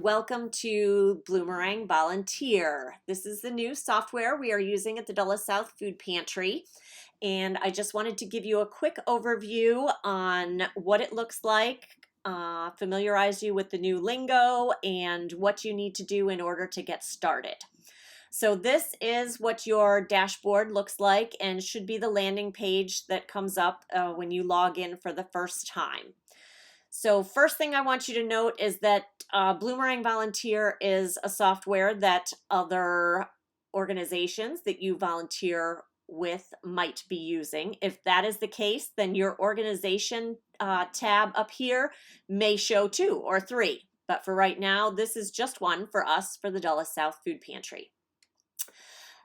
Welcome to Bloomerang Volunteer. This is the new software we are using at the Dulles South Food Pantry. And I just wanted to give you a quick overview on what it looks like, familiarize you with the new lingo, and what you need to do in order to get started. So this is what your dashboard looks like and should be the landing page that comes up when you log in for the first time. So first thing I want you to note is that Bloomerang Volunteer is a software that other organizations that you volunteer with might be using. If that is the case, then your organization tab up here may show 2 or 3. But for right now, this is just one for us for the Dulles South Food Pantry.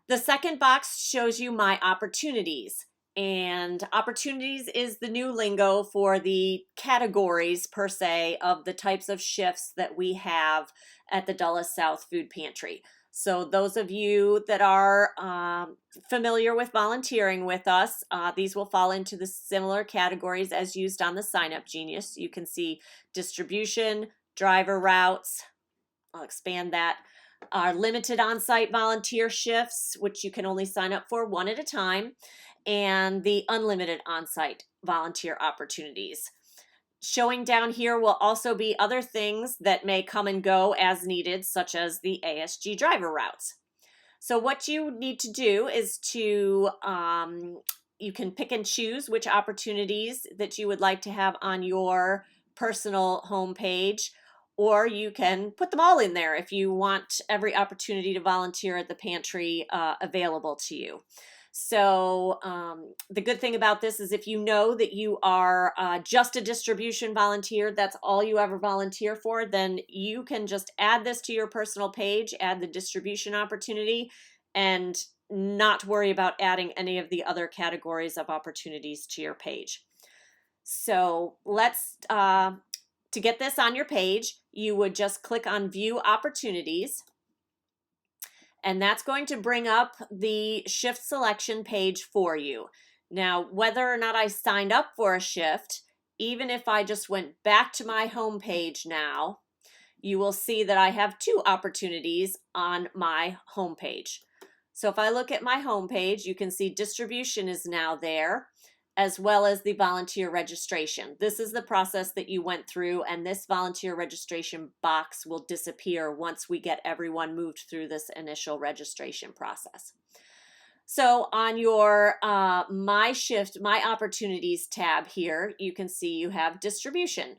The second box shows you my opportunities. And opportunities is the new lingo for the categories, per se, of the types of shifts that we have at the Dulles South Food Pantry. So those of you that are familiar with volunteering with us, these will fall into the similar categories as used on the Sign Up Genius. You can see distribution, driver routes, I'll expand that, our limited on-site volunteer shifts, which you can only sign up for one at a time, and the unlimited on-site volunteer opportunities. Showing down here will also be other things that may come and go as needed, such as the ASG driver routes. So what you need to do is to, you can pick and choose which opportunities that you would like to have on your personal homepage, or you can put them all in there if you want every opportunity to volunteer at the pantry available to you. So the good thing about this is if you know that you are just a distribution volunteer, that's all you ever volunteer for, then you can just add this to your personal page, add the distribution opportunity, and not worry about adding any of the other categories of opportunities to your page. So let's, to get this on your page, you would just click on View Opportunities. And that's going to bring up the shift selection page for you. Now, whether or not I signed up for a shift, even if I just went back to my home page now, you will see that I have 2 opportunities on my home page. So if I look at my home page, you can see distribution is now there, as well as the volunteer registration. This is the process that you went through, and this volunteer registration box will disappear once we get everyone moved through this initial registration process. So on your My Shift, My Opportunities tab here, you can see you have distribution.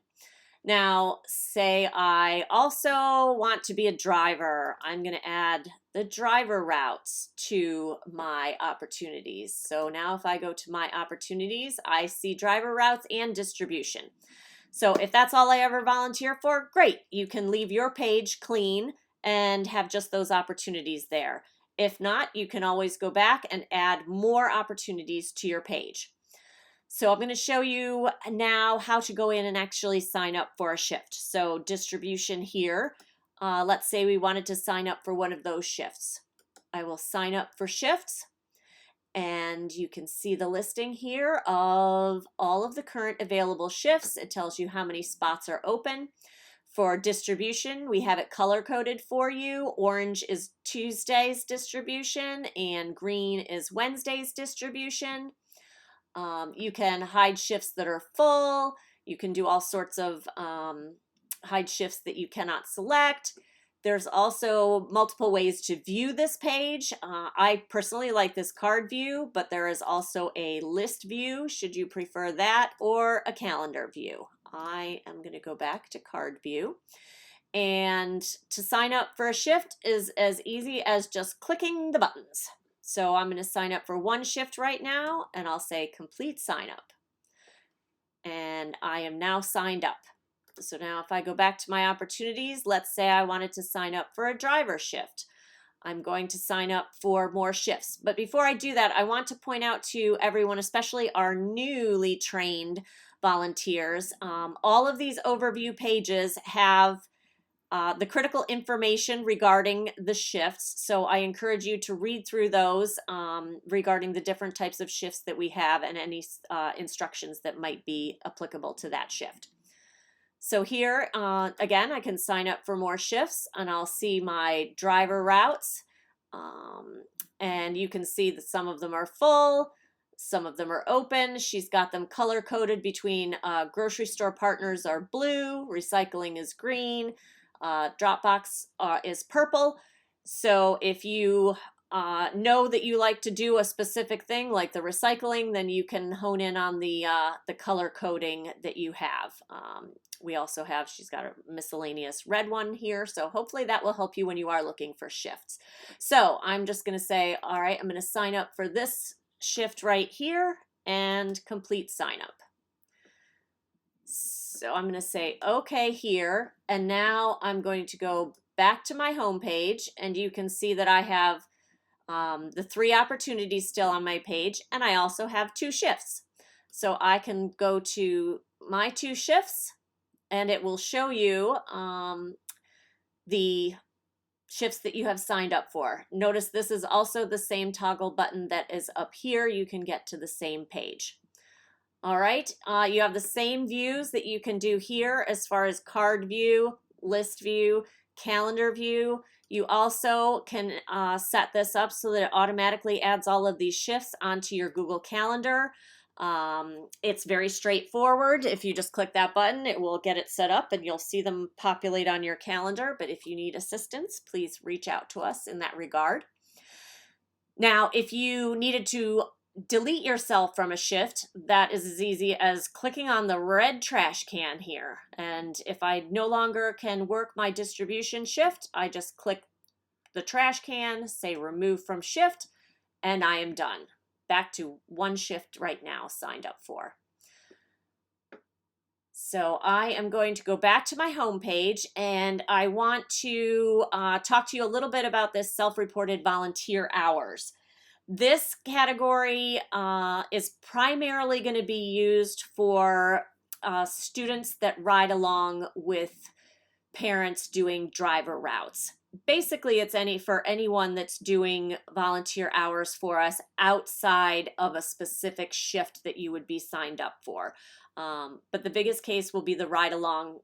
Now, say I also want to be a driver. I'm going to add the driver routes to my opportunities. So now if I go to my opportunities, I see driver routes and distribution. So if that's all I ever volunteer for, great. You can leave your page clean and have just those opportunities there. If not, you can always go back and add more opportunities to your page. So I'm going to show you now how to go in and actually sign up for a shift. So distribution here, let's say we wanted to sign up for one of those shifts. I will sign up for shifts, and you can see the listing here of all of the current available shifts. It tells you how many spots are open. For distribution, we have it color-coded for you. Orange is Tuesday's distribution, and green is Wednesday's distribution. You can hide shifts that are full. You can do all sorts of hide shifts that you cannot select. There's also multiple ways to view this page. I personally like this card view, but there is also a list view, should you prefer that, or a calendar view. I am going to go back to card view. And to sign up for a shift is as easy as just clicking the buttons. So I'm going to sign up for one shift right now, and I'll say complete sign up. And I am now signed up. So now if I go back to my opportunities, let's say I wanted to sign up for a driver shift. I'm going to sign up for more shifts. But before I do that, I want to point out to everyone, especially our newly trained volunteers, all of these overview pages have the critical information regarding the shifts. So I encourage you to read through those regarding the different types of shifts that we have and any instructions that might be applicable to that shift. So here, again, I can sign up for more shifts and I'll see my driver routes. And you can see that some of them are full, some of them are open. She's got them color coded between grocery store partners are blue, recycling is green, Dropbox is purple. So if you know that you like to do a specific thing like the recycling, then you can hone in on the color coding that you have. We also have, she's got a miscellaneous red one here, so hopefully that will help you when you are looking for shifts. So I'm just going to say, all right, I'm going to sign up for this shift right here and complete sign up. So I'm going to say okay here, and now I'm going to go back to my home page, and you can see that I have the 3 opportunities still on my page, and I also have 2 shifts. So I can go to my 2 shifts, and it will show you the shifts that you have signed up for. Notice this is also the same toggle button that is up here. You can get to the same page. All right, you have the same views that you can do here as far as card view, list view, calendar view. You also can set this up so that it automatically adds all of these shifts onto your Google Calendar. It's very straightforward. If you just click that button, it will get it set up and you'll see them populate on your calendar. But if you need assistance, please reach out to us in that regard. Now, if you needed to delete yourself from a shift, that is as easy as clicking on the red trash can here. And if I no longer can work my distribution shift, I just click the trash can, say remove from shift, and I am done. Back to 1 shift right now signed up for. So I am going to go back to my home page, and I want to talk to you a little bit about this self-reported volunteer hours. This category is primarily going to be used for students that ride along with parents doing driver routes. Basically, it's for anyone that's doing volunteer hours for us outside of a specific shift that you would be signed up for. But the biggest case will be the ride along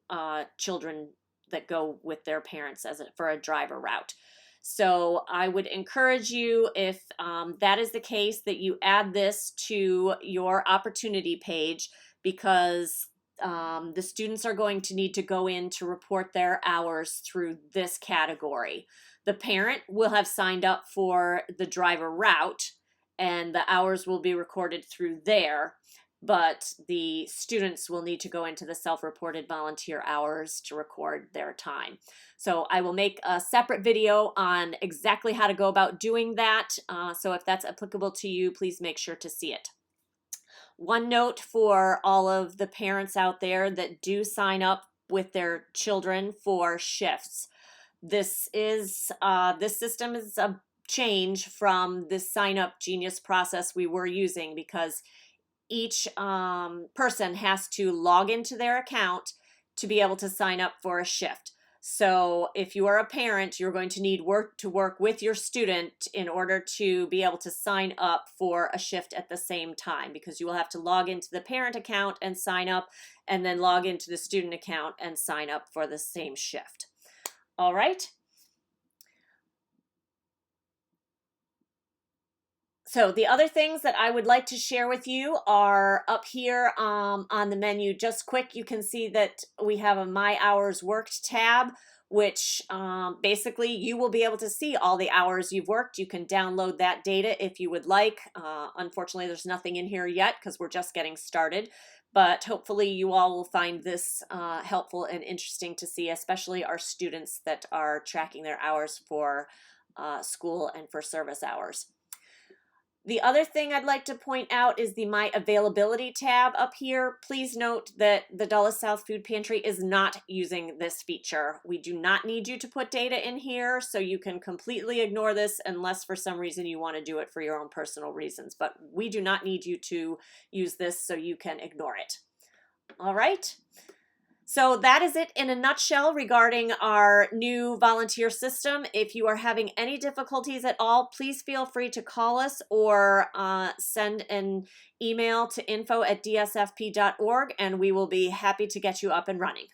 children that go with their parents for a driver route. So I would encourage you, if that is the case, that you add this to your opportunity page, because the students are going to need to go in to report their hours through this category. The parent will have signed up for the driver route, and the hours will be recorded through there. But the students will need to go into the self-reported volunteer hours to record their time. So I will make a separate video on exactly how to go about doing that. So if that's applicable to you, please make sure to see it. One note for all of the parents out there that do sign up with their children for shifts. This system is a change from the sign up Genius process we were using, because each person has to log into their account to be able to sign up for a shift. So if you are a parent, you're going to need to work with your student in order to be able to sign up for a shift at the same time, because you will have to log into the parent account and sign up, and then log into the student account and sign up for the same shift. All right. So the other things that I would like to share with you are up here on the menu. Just quick, you can see that we have a My Hours Worked tab, which basically you will be able to see all the hours you've worked. You can download that data if you would like. Unfortunately, there's nothing in here yet because we're just getting started, but hopefully you all will find this helpful and interesting to see, especially our students that are tracking their hours for school and for service hours. The other thing I'd like to point out is the My Availability tab up here. Please note that the Dulles South Food Pantry is not using this feature. We do not need you to put data in here, so you can completely ignore this unless for some reason you want to do it for your own personal reasons. But we do not need you to use this, so you can ignore it. All right. So that is it in a nutshell regarding our new volunteer system. If you are having any difficulties at all, please feel free to call us or send an email to info@dsfp.org, and we will be happy to get you up and running.